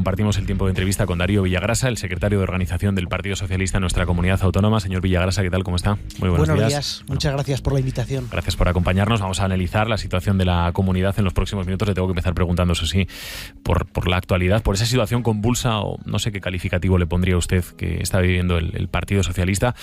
compartimos el tiempo de entrevista con Darío Villagrasa, el secretario de organización del Partido Socialista en nuestra comunidad autónoma. Señor Villagrasa, ¿qué tal? ¿Cómo está? Muy buenos días. Muchas gracias por la invitación. Gracias por acompañarnos. Vamos a analizar la situación de la comunidad en los próximos minutos. Le tengo que empezar preguntando, eso sí, por la actualidad, por esa situación convulsa, o no sé qué calificativo le pondría usted, que está viviendo el Partido Socialista.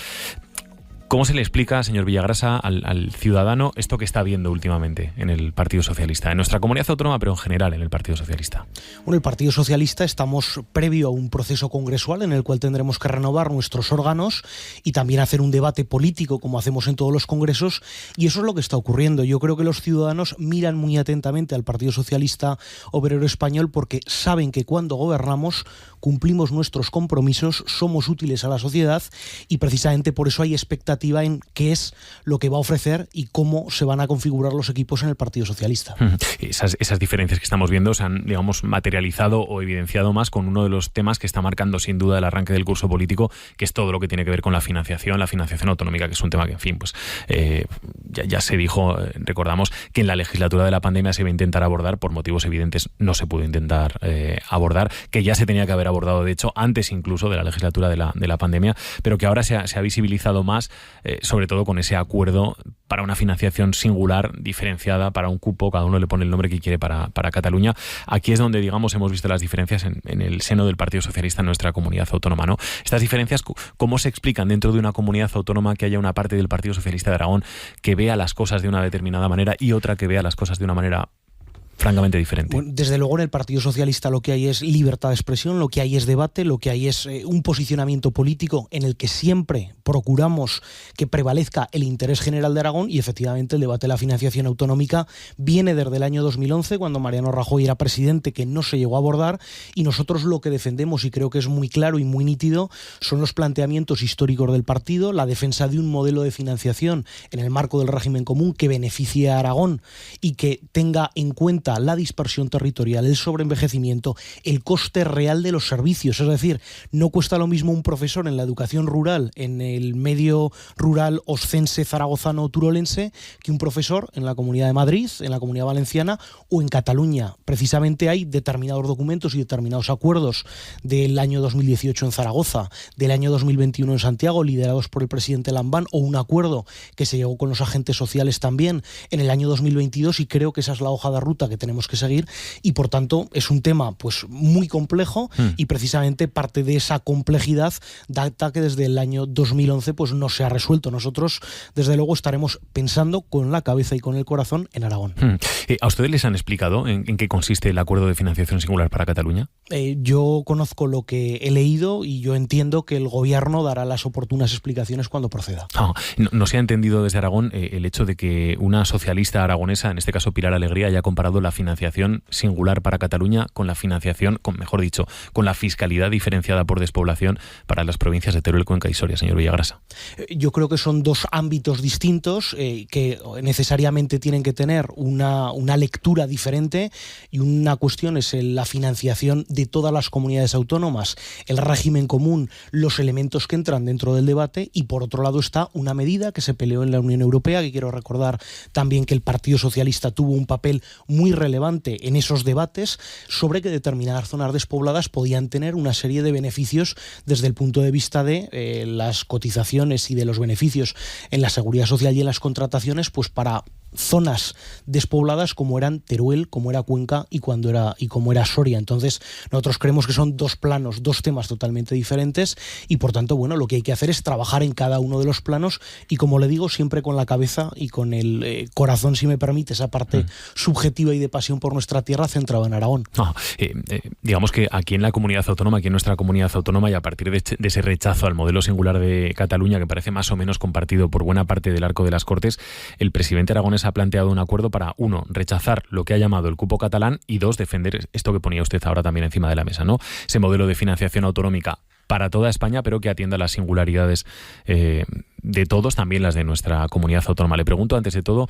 ¿Cómo se le explica, señor Villagrasa, al ciudadano esto que está viendo últimamente en el Partido Socialista, en nuestra comunidad autónoma, pero en general en el Partido Socialista? Bueno, el Partido Socialista estamos previo a un proceso congresual en el cual tendremos que renovar nuestros órganos y también hacer un debate político como hacemos en todos los congresos, y eso es lo que está ocurriendo. Yo creo que los ciudadanos miran muy atentamente al Partido Socialista Obrero Español porque saben que cuando gobernamos cumplimos nuestros compromisos, somos útiles a la sociedad, y precisamente por eso hay expectativa en qué es lo que va a ofrecer y cómo se van a configurar los equipos en el Partido Socialista. Esas diferencias que estamos viendo se han, digamos, materializado o evidenciado más con uno de los temas que está marcando sin duda el arranque del curso político, que es todo lo que tiene que ver con la financiación autonómica, que es un tema que, en fin, pues ya se dijo, recordamos, que en la legislatura de la pandemia se iba a intentar abordar, por motivos evidentes no se pudo intentar abordar, que ya se tenía que haber abordado, de hecho, antes incluso de la legislatura de la pandemia, pero que ahora se ha visibilizado más, sobre todo con ese acuerdo para una financiación singular, diferenciada, para un cupo, cada uno le pone el nombre que quiere para Cataluña. Aquí es donde, digamos, hemos visto las diferencias en el seno del Partido Socialista en nuestra comunidad autónoma, ¿no? Estas diferencias, ¿cómo se explican dentro de una comunidad autónoma que haya una parte del Partido Socialista de Aragón que vea las cosas de una determinada manera y otra que vea las cosas de una manera francamente diferente? Bueno, desde luego en el Partido Socialista lo que hay es libertad de expresión, lo que hay es debate, lo que hay es un posicionamiento político en el que siempre procuramos que prevalezca el interés general de Aragón, y efectivamente el debate de la financiación autonómica viene desde el año 2011, cuando Mariano Rajoy era presidente, que no se llegó a abordar, y nosotros lo que defendemos, y creo que es muy claro y muy nítido, son los planteamientos históricos del partido, la defensa de un modelo de financiación en el marco del régimen común que beneficie a Aragón y que tenga en cuenta la dispersión territorial, el sobreenvejecimiento, el coste real de los servicios. Es decir, no cuesta lo mismo un profesor en la educación rural, en el medio rural oscense, zaragozano o turolense, que un profesor en la Comunidad de Madrid, en la Comunidad Valenciana o en Cataluña. Precisamente hay determinados documentos y determinados acuerdos del año 2018 en Zaragoza, del año 2021 en Santiago, liderados por el presidente Lambán, o un acuerdo que se llegó con los agentes sociales también en el año 2022, y creo que esa es la hoja de ruta que tenemos que seguir, y por tanto es un tema pues muy complejo, y precisamente parte de esa complejidad data que desde el año 2011 pues no se ha resuelto. Nosotros desde luego estaremos pensando con la cabeza y con el corazón en Aragón. ¿A ustedes les han explicado en qué consiste el acuerdo de financiación singular para Cataluña? Yo conozco lo que he leído y yo entiendo que el gobierno dará las oportunas explicaciones cuando proceda. No se ha entendido desde Aragón el hecho de que una socialista aragonesa, en este caso Pilar Alegría, haya comparado la financiación singular para Cataluña con la financiación, mejor dicho, con la fiscalidad diferenciada por despoblación para las provincias de Teruel, Cuenca y Soria, señor Villagrasa. Yo creo que son dos ámbitos distintos que necesariamente tienen que tener una lectura diferente, y una cuestión es la financiación de todas las comunidades autónomas, el régimen común, los elementos que entran dentro del debate, y por otro lado está una medida que se peleó en la Unión Europea, que quiero recordar también que el Partido Socialista tuvo un papel muy relevante en esos debates, sobre que determinadas zonas despobladas podían tener una serie de beneficios desde el punto de vista de las cotizaciones y de los beneficios en la seguridad social y en las contrataciones, pues para zonas despobladas como eran Teruel, como era Cuenca y como era Soria. Entonces nosotros creemos que son dos planos, dos temas totalmente diferentes, y por tanto, bueno, lo que hay que hacer es trabajar en cada uno de los planos, y como le digo, siempre con la cabeza y con el corazón, si me permite, esa parte subjetiva y de pasión por nuestra tierra, centrada en Aragón. Digamos que aquí en la comunidad autónoma, aquí en nuestra comunidad autónoma, y a partir de ese rechazo al modelo singular de Cataluña, que parece más o menos compartido por buena parte del arco de las Cortes, el presidente aragonés ha planteado un acuerdo para, 1, rechazar lo que ha llamado el cupo catalán, y 2, defender esto que ponía usted ahora también encima de la mesa, ¿no? Ese modelo de financiación autonómica para toda España, pero que atienda las singularidades de todos, también las de nuestra comunidad autónoma. Le pregunto, antes de todo,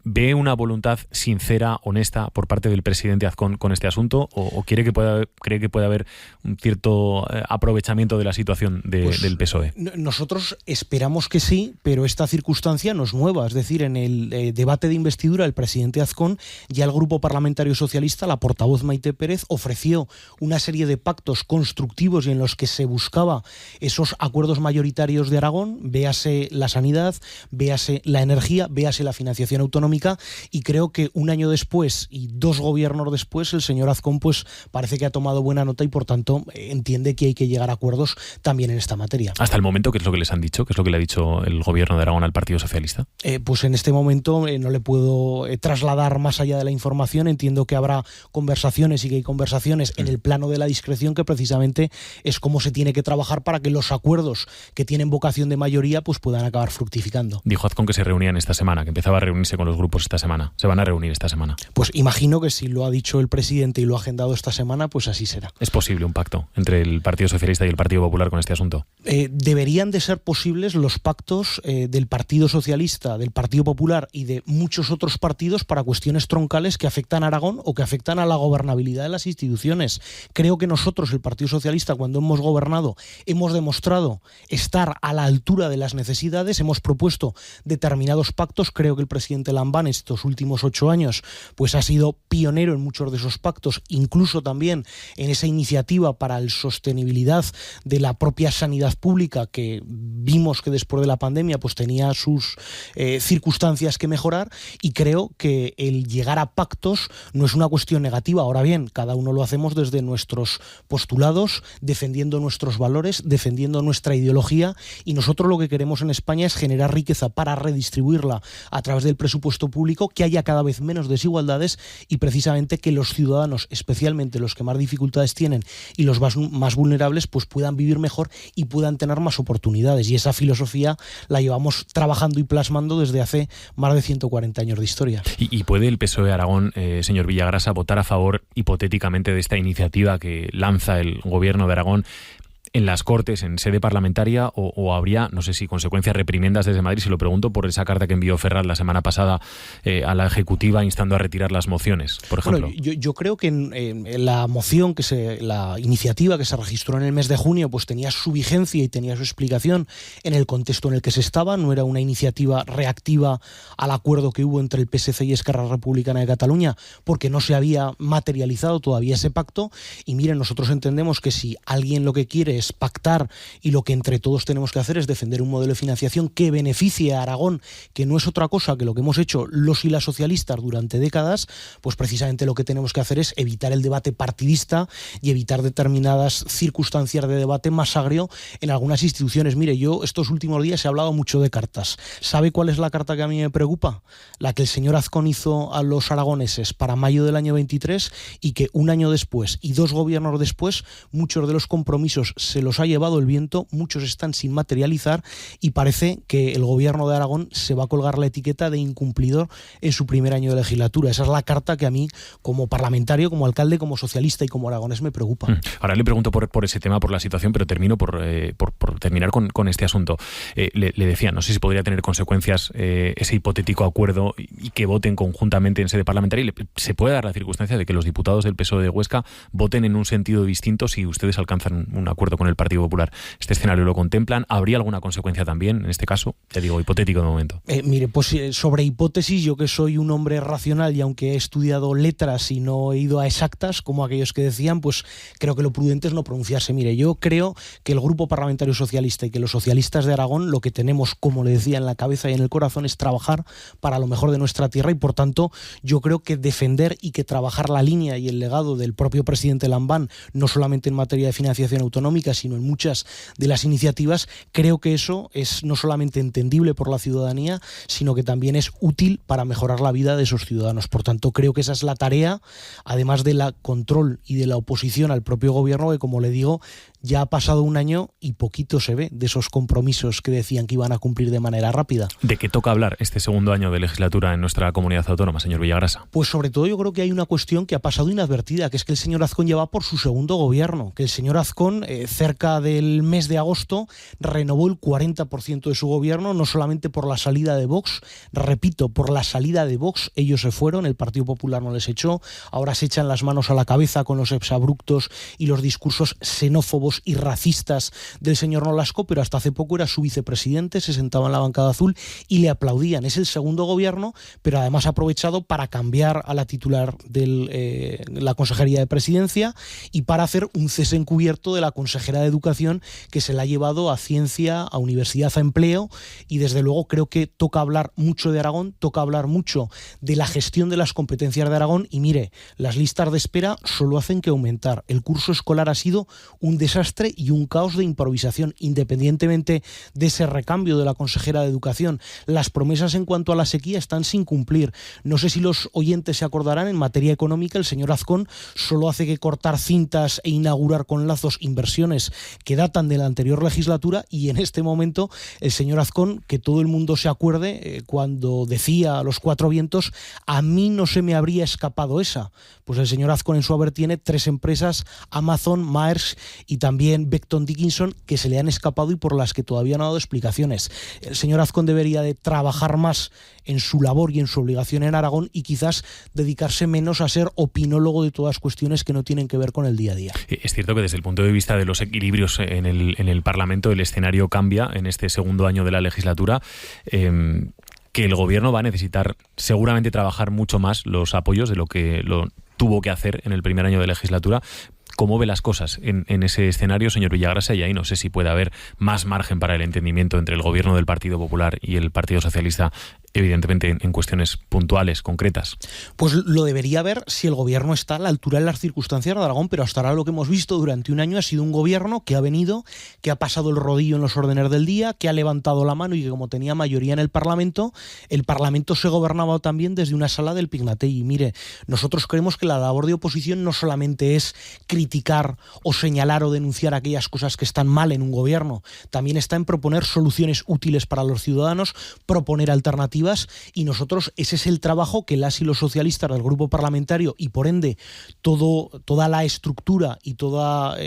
¿ve una voluntad sincera, honesta, por parte del presidente Azcón con este asunto, o cree que puede haber un cierto aprovechamiento de la situación del PSOE? Nosotros esperamos que sí, pero esta circunstancia no es nueva. Es decir, en el debate de investidura del presidente Azcón, ya el Grupo Parlamentario Socialista, la portavoz Maite Pérez, ofreció una serie de pactos constructivos y en los que se buscaba esos acuerdos mayoritarios de Aragón, véase la sanidad, véase la energía, véase la financiación autonómica, y creo que un año después y 2 gobiernos después, el señor Azcón pues parece que ha tomado buena nota y por tanto entiende que hay que llegar a acuerdos también en esta materia. Hasta el momento, ¿qué es lo que les han dicho? ¿Qué es lo que le ha dicho el gobierno de Aragón al Partido Socialista? Pues en este momento no le puedo trasladar más allá de la información. Entiendo que habrá conversaciones y que hay conversaciones en el plano de la discreción, que precisamente es cómo se tiene que trabajar para que los acuerdos que tienen vocación de mayoría pues puedan acabar fructificando. Dijo Azcón que se reunían esta semana, que empezaba a reunirse con los grupos esta semana. ¿Se van a reunir esta semana? Pues imagino que si lo ha dicho el presidente y lo ha agendado esta semana, pues así será. ¿Es posible un pacto entre el Partido Socialista y el Partido Popular con este asunto? Deberían de ser posibles los pactos del Partido Socialista, del Partido Popular y de muchos otros partidos para cuestiones troncales que afectan a Aragón o que afectan a la gobernabilidad de las instituciones. Creo que nosotros, el Partido Socialista, cuando hemos gobernado, hemos demostrado estar a la altura de las necesidades, hemos propuesto determinados pactos. Creo que el presidente Lambán estos últimos 8 años pues ha sido pionero en muchos de esos pactos, incluso también en esa iniciativa para la sostenibilidad de la propia sanidad pública, que vimos que después de la pandemia pues tenía sus circunstancias que mejorar, y creo que el llegar a pactos no es una cuestión negativa. Ahora bien, cada uno lo hacemos desde nuestros postulados, defendiendo nuestros valores, defendiendo nuestra ideología, y nosotros lo que queremos en España es generar riqueza para redistribuirla a través del presupuesto público, que haya cada vez menos desigualdades y precisamente que los ciudadanos, especialmente los que más dificultades tienen y los más vulnerables, pues puedan vivir mejor y puedan tener más oportunidades. Y esa filosofía la llevamos trabajando y plasmando desde hace más de 140 años de historia. ¿Y puede el PSOE de Aragón, señor Villagrasa, votar a favor hipotéticamente de esta iniciativa que lanza el gobierno de Aragón en las Cortes, en sede parlamentaria, o habría, no sé si consecuencias, reprimendas desde Madrid? Se lo pregunto por esa carta que envió Ferraz la semana pasada a la Ejecutiva instando a retirar las mociones, por ejemplo. Bueno, yo creo que en la moción, la iniciativa que se registró en el mes de junio, pues tenía su vigencia y tenía su explicación en el contexto en el que se estaba. No era una iniciativa reactiva al acuerdo que hubo entre el PSC y Esquerra Republicana de Cataluña, porque no se había materializado todavía ese pacto. Y miren, nosotros entendemos que si alguien lo que quiere es pactar, y lo que entre todos tenemos que hacer es defender un modelo de financiación que beneficie a Aragón, que no es otra cosa que lo que hemos hecho los y las socialistas durante décadas, pues precisamente lo que tenemos que hacer es evitar el debate partidista y evitar determinadas circunstancias de debate más agrio en algunas instituciones. Mire, yo estos últimos días he hablado mucho de cartas. ¿Sabe cuál es la carta que a mí me preocupa? La que el señor Azcón hizo a los aragoneses para mayo del año 23, y que un año después y 2 gobiernos después muchos de los compromisos se los ha llevado el viento, muchos están sin materializar, y parece que el gobierno de Aragón se va a colgar la etiqueta de incumplidor en su primer año de legislatura. Esa es la carta que a mí, como parlamentario, como alcalde, como socialista y como aragonés, me preocupa. Ahora le pregunto por ese tema, por la situación, pero termino por terminar con este asunto. Le decía, no sé si podría tener consecuencias ese hipotético acuerdo y que voten conjuntamente en sede parlamentaria, y se puede dar la circunstancia de que los diputados del PSOE de Huesca voten en un sentido distinto si ustedes alcanzan un acuerdo con el Partido Popular. ¿Este escenario lo contemplan? ¿Habría alguna consecuencia también en este caso? Te digo, hipotético de momento. Mire, pues sobre hipótesis, yo que soy un hombre racional y aunque he estudiado letras y no he ido a exactas, como aquellos que decían, pues creo que lo prudente es no pronunciarse. Mire, yo creo que el Grupo Parlamentario Socialista y que los socialistas de Aragón lo que tenemos, como le decía, en la cabeza y en el corazón es trabajar para lo mejor de nuestra tierra, y por tanto yo creo que defender y que trabajar la línea y el legado del propio presidente Lambán, no solamente en materia de financiación autonómica, sino en muchas de las iniciativas, creo que eso es no solamente entendible por la ciudadanía, sino que también es útil para mejorar la vida de esos ciudadanos. Por tanto, creo que esa es la tarea, además de la control y de la oposición al propio gobierno, que, como le digo, ya ha pasado un año y poquito se ve de esos compromisos que decían que iban a cumplir de manera rápida. ¿De qué toca hablar este segundo año de legislatura en nuestra comunidad autónoma, señor Villagrasa? Pues sobre todo yo creo que hay una cuestión que ha pasado inadvertida, que es que el señor Azcón lleva por su segundo gobierno, que el señor Azcón cerca del mes de agosto renovó el 40% de su gobierno, no solamente por la salida de Vox, repito, por la salida de Vox, ellos se fueron, el Partido Popular no les echó, ahora se echan las manos a la cabeza con los exabruptos y los discursos xenófobos y racistas del señor Nolasco, pero hasta hace poco era su vicepresidente, se sentaba en la bancada azul y le aplaudían. Es el segundo gobierno, pero además ha aprovechado para cambiar a la titular de la Consejería de Presidencia y para hacer un cese encubierto de la consejera de Educación, que se la ha llevado a Ciencia, a Universidad, a Empleo, y desde luego creo que toca hablar mucho de Aragón, toca hablar mucho de la gestión de las competencias de Aragón, y mire, las listas de espera solo hacen que aumentar. El curso escolar ha sido un desastre y un caos de improvisación, independientemente de ese recambio de la consejera de Educación. Las promesas en cuanto a la sequía están sin cumplir. No sé si los oyentes se acordarán, en materia económica el señor Azcón solo hace que cortar cintas e inaugurar con lazos inversiones que datan de la anterior legislatura, y en este momento el señor Azcón, que todo el mundo se acuerde, cuando decía a los cuatro vientos, a mí no se me habría escapado esa. Pues el señor Azcón en su haber tiene 3 empresas, Amazon, Maersk y también Becton Dickinson, que se le han escapado y por las que todavía no ha dado explicaciones. El señor Azcón debería de trabajar más en su labor y en su obligación en Aragón y quizás dedicarse menos a ser opinólogo de todas cuestiones que no tienen que ver con el día a día. Es cierto que desde el punto de vista de los equilibrios en el Parlamento, el escenario cambia en este segundo año de la legislatura, que el gobierno va a necesitar seguramente trabajar mucho más los apoyos de lo que lo tuvo que hacer en el primer año de legislatura. ¿Cómo ve las cosas en ese escenario, señor Villagrasa? Y ahí no sé si puede haber más margen para el entendimiento entre el gobierno del Partido Popular y el Partido Socialista, evidentemente en cuestiones puntuales, concretas. Pues lo debería haber si el gobierno está a la altura de las circunstancias de Aragón, pero hasta ahora lo que hemos visto durante un año ha sido un gobierno que ha venido, que ha pasado el rodillo en los órdenes del día, que ha levantado la mano y que, como tenía mayoría en el Parlamento se gobernaba también desde una sala del Pignatell. Y mire, nosotros creemos que la labor de oposición no solamente es criticar o señalar o denunciar aquellas cosas que están mal en un gobierno, también está en proponer soluciones útiles para los ciudadanos, proponer alternativas, y nosotros ese es el trabajo que las y los socialistas del grupo parlamentario y por ende toda la estructura y todos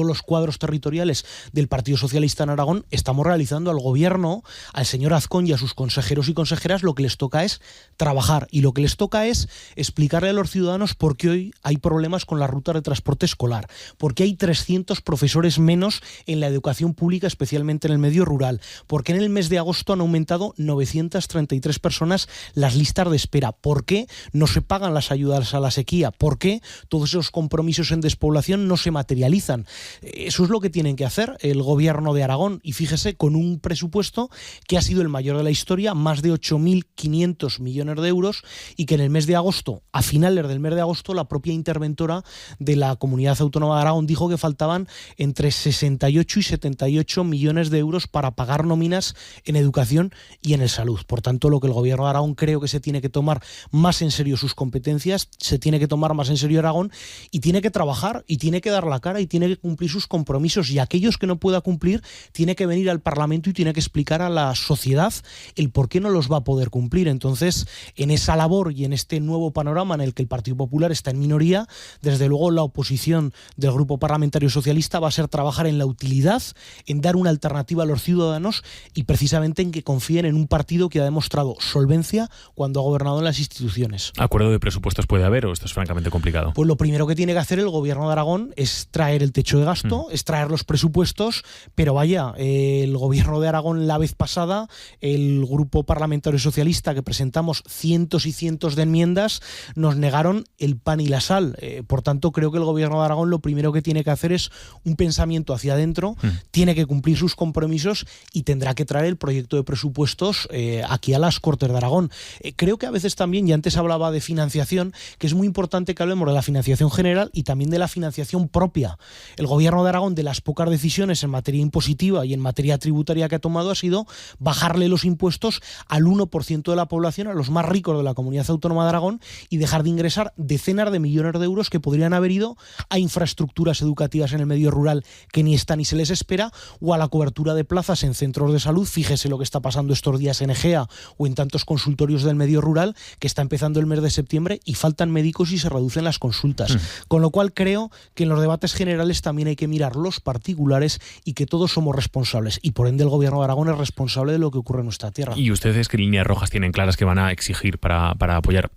los cuadros territoriales del Partido Socialista en Aragón estamos realizando. Al gobierno, al señor Azcón y a sus consejeros y consejeras lo que les toca es trabajar, y lo que les toca es explicarle a los ciudadanos por qué hoy hay problemas con las rutas de transporte escolar, porque hay 300 profesores menos en la educación pública, especialmente en el medio rural, porque en el mes de agosto han aumentado 933 personas las listas de espera, por qué no se pagan las ayudas a la sequía, por qué todos esos compromisos en despoblación no se materializan. Eso es lo que tienen que hacer el gobierno de Aragón, y fíjese, con un presupuesto que ha sido el mayor de la historia, más de 8.500 millones de euros, y que en el mes de agosto, a finales del mes de agosto, la propia interventora de la Comunidad Autónoma de Aragón dijo que faltaban entre 68 y 78 millones de euros para pagar nóminas en educación y en el salud. Por tanto, lo que el gobierno de Aragón creo que se tiene que tomar más en serio sus competencias, se tiene que tomar más en serio Aragón, y tiene que trabajar y tiene que dar la cara y tiene que cumplir sus compromisos, y aquellos que no pueda cumplir tiene que venir al Parlamento y tiene que explicar a la sociedad el por qué no los va a poder cumplir. Entonces, en esa labor y en este nuevo panorama en el que el Partido Popular está en minoría, desde luego la oposición del Grupo Parlamentario Socialista va a ser trabajar en la utilidad, en dar una alternativa a los ciudadanos y precisamente en que confíen en un partido que ha demostrado solvencia cuando ha gobernado en las instituciones. ¿Acuerdo de presupuestos puede haber o esto es francamente complicado? Pues lo primero que tiene que hacer el gobierno de Aragón es traer el techo de gasto, es traer los presupuestos, pero vaya, el gobierno de Aragón la vez pasada, el Grupo Parlamentario Socialista, que presentamos cientos y cientos de enmiendas, nos negaron el pan y la sal. Por tanto, creo que el gobierno de Aragón lo primero que tiene que hacer es un pensamiento hacia adentro, tiene que cumplir sus compromisos y tendrá que traer el proyecto de presupuestos aquí a las Cortes de Aragón. Creo que a veces también, y antes hablaba de financiación, que es muy importante que hablemos de la financiación general y también de la financiación propia. El gobierno de Aragón, de las pocas decisiones en materia impositiva y en materia tributaria que ha tomado, ha sido bajarle los impuestos al 1% de la población, a los más ricos de la Comunidad Autónoma de Aragón, y dejar de ingresar decenas de millones de euros que podrían haber ido a infraestructuras educativas en el medio rural que ni está ni se les espera, o a la cobertura de plazas en centros de salud. Fíjese lo que está pasando estos días en Egea o en tantos consultorios del medio rural, que está empezando el mes de septiembre y faltan médicos y se reducen las consultas. Con lo cual creo que en los debates generales también hay que mirar los particulares y que todos somos responsables, y por ende el Gobierno de Aragón es responsable de lo que ocurre en nuestra tierra. ¿Y ustedes qué líneas rojas tienen claras que van a exigir para apoyar,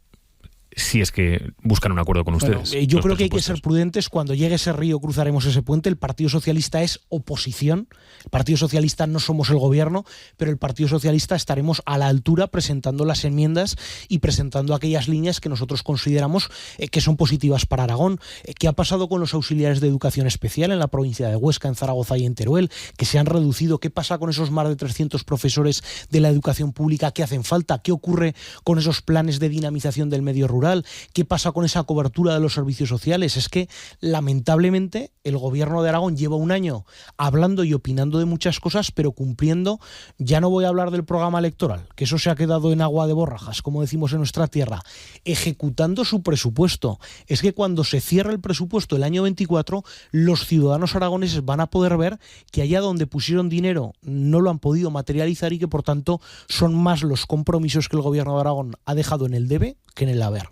si es que buscan un acuerdo con ustedes? Bueno, yo creo que hay que ser prudentes. Cuando llegue ese río cruzaremos ese puente. El Partido Socialista es oposición. El Partido Socialista no somos el gobierno, pero el Partido Socialista estaremos a la altura presentando las enmiendas y presentando aquellas líneas que nosotros consideramos que son positivas para Aragón. ¿Qué ha pasado con los auxiliares de educación especial en la provincia de Huesca, en Zaragoza y en Teruel? Que se han reducido. ¿Qué pasa con esos más de 300 profesores de la educación pública que hacen falta? ¿Qué ocurre con esos planes de dinamización del medio rural? ¿Qué pasa con esa cobertura de los servicios sociales? Es que, lamentablemente, el Gobierno de Aragón lleva un año hablando y opinando de muchas cosas, pero cumpliendo. Ya no voy a hablar del programa electoral, que eso se ha quedado en agua de borrajas, como decimos en nuestra tierra, ejecutando su presupuesto. Es que cuando se cierre el presupuesto el año 24, los ciudadanos aragoneses van a poder ver que allá donde pusieron dinero no lo han podido materializar y que, por tanto, son más los compromisos que el Gobierno de Aragón ha dejado en el debe que en el haber.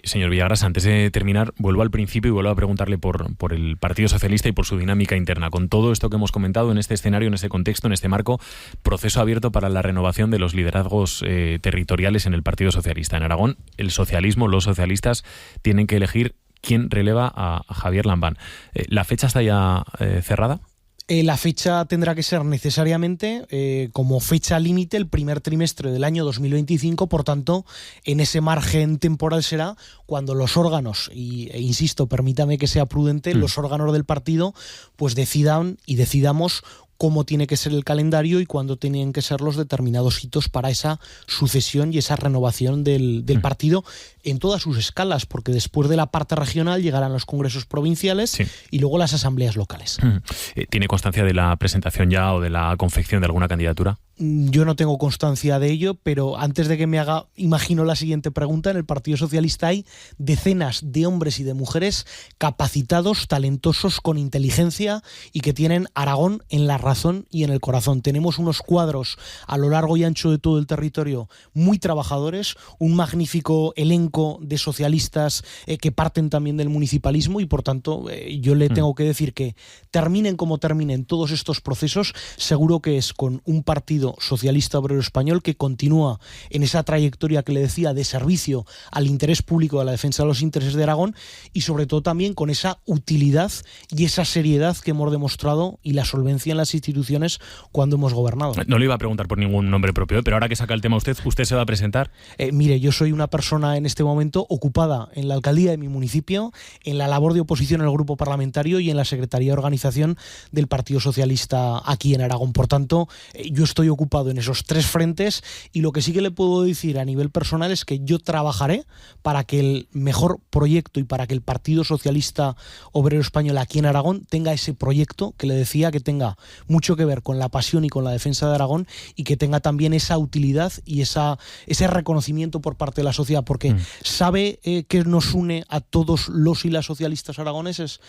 Señor Villagrasa, antes de terminar, vuelvo al principio y vuelvo a preguntarle por el Partido Socialista y por su dinámica interna. Con todo esto que hemos comentado en este escenario, en este contexto, en este marco, proceso abierto para la renovación de los liderazgos territoriales en el Partido Socialista. En Aragón, el socialismo, los socialistas, tienen que elegir quién releva a Javier Lambán. ¿La fecha está ya cerrada? La fecha tendrá que ser necesariamente como fecha límite el primer trimestre del año 2025, por tanto, en ese margen temporal será cuando los órganos, e insisto, permítame que sea prudente, los órganos del partido pues decidan y decidamos cómo tiene que ser el calendario y cuándo tienen que ser los determinados hitos para esa sucesión y esa renovación del partido en todas sus escalas, porque después de la parte regional llegarán los congresos provinciales y luego las asambleas locales. ¿Tiene constancia de la presentación ya o de la confección de alguna candidatura? Yo no tengo constancia de ello, pero antes de que me haga, imagino la siguiente pregunta, en el Partido Socialista hay decenas de hombres y de mujeres capacitados, talentosos, con inteligencia y que tienen Aragón en la razón y en el corazón. Tenemos unos cuadros a lo largo y ancho de todo el territorio muy trabajadores, un magnífico elenco de socialistas que parten también del municipalismo y, por tanto, yo le tengo que decir que terminen como terminen todos estos procesos, seguro que es con un partido socialista obrero español que continúa en esa trayectoria que le decía de servicio al interés público, a la defensa de los intereses de Aragón, y sobre todo también con esa utilidad y esa seriedad que hemos demostrado y la solvencia en las instituciones cuando hemos gobernado. No le iba a preguntar por ningún nombre propio, pero ahora que saca el tema ¿usted se va a presentar? Mire, yo soy una persona en este momento ocupada en la alcaldía de mi municipio, en la labor de oposición en el grupo parlamentario y en la Secretaría de Organización del Partido Socialista aquí en Aragón. Por tanto, yo estoy ocupado en esos tres frentes y lo que sí que le puedo decir a nivel personal es que yo trabajaré para que el mejor proyecto y para que el Partido Socialista Obrero Español aquí en Aragón tenga ese proyecto que le decía, que tenga mucho que ver con la pasión y con la defensa de Aragón y que tenga también esa utilidad y ese reconocimiento por parte de la sociedad, porque sabe que nos une a todos los y las socialistas aragoneses,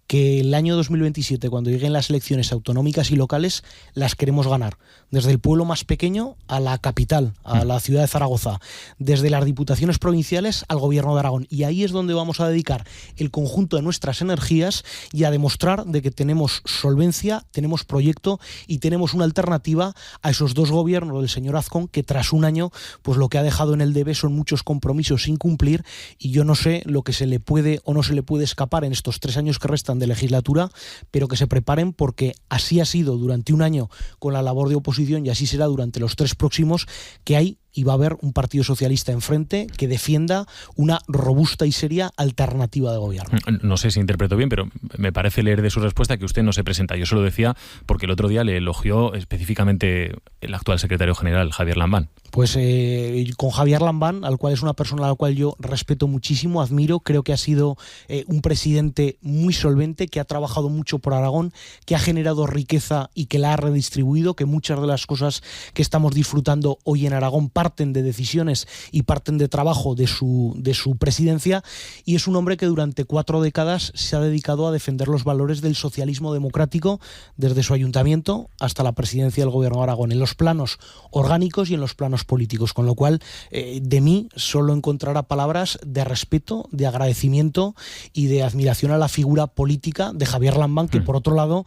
que el año 2027, cuando lleguen las elecciones autonómicas y locales, las queremos ganar. Desde el pueblo más pequeño a la capital, a la ciudad de Zaragoza, desde las diputaciones provinciales al Gobierno de Aragón. Y ahí es donde vamos a dedicar el conjunto de nuestras energías y a demostrar de que tenemos solvencia, tenemos proyecto y tenemos una alternativa a esos dos gobiernos del señor Azcón, que tras un año, pues lo que ha dejado en el debe son muchos compromisos sin cumplir, y yo no sé lo que se le puede o no se le puede escapar en estos 3 años que restan de legislatura, pero que se preparen, porque así ha sido durante un año con la labor de oposición y así será durante los 3 próximos, que hay y va a haber un Partido Socialista enfrente que defienda una robusta y seria alternativa de gobierno. No sé si interpreto bien, pero me parece leer de su respuesta que usted no se presenta. Yo se lo decía porque el otro día le elogió específicamente el actual secretario general, Javier Lambán. Pues con Javier Lambán, al cual es una persona a la cual yo respeto muchísimo, admiro, creo que ha sido un presidente muy solvente, que ha trabajado mucho por Aragón, que ha generado riqueza y que la ha redistribuido, que muchas de las cosas que estamos disfrutando hoy en Aragón parten de decisiones y parten de trabajo de su presidencia, y es un hombre que durante 4 décadas se ha dedicado a defender los valores del socialismo democrático desde su ayuntamiento hasta la presidencia del Gobierno de Aragón, en los planos orgánicos y en los planos políticos, con lo cual de mí solo encontrará palabras de respeto, de agradecimiento y de admiración a la figura política de Javier Lambán, que por otro lado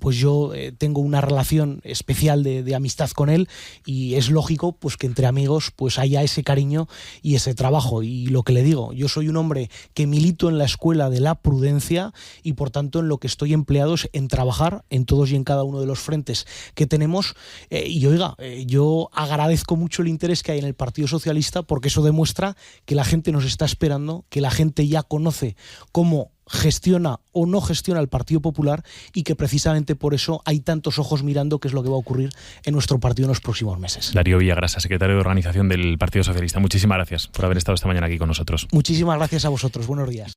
pues yo tengo una relación especial de amistad con él, y es lógico pues que entre amigos pues haya ese cariño y ese trabajo. Y lo que le digo, yo soy un hombre que milito en la escuela de la prudencia, y por tanto en lo que estoy empleado es en trabajar en todos y en cada uno de los frentes que tenemos, y oiga, yo agradezco mucho el interés que hay en el Partido Socialista, porque eso demuestra que la gente nos está esperando, que la gente ya conoce cómo gestiona o no gestiona el Partido Popular, y que precisamente por eso hay tantos ojos mirando qué es lo que va a ocurrir en nuestro partido en los próximos meses. Darío Villagrasa, secretario de Organización del Partido Socialista, muchísimas gracias por haber estado esta mañana aquí con nosotros. Muchísimas gracias a vosotros, buenos días.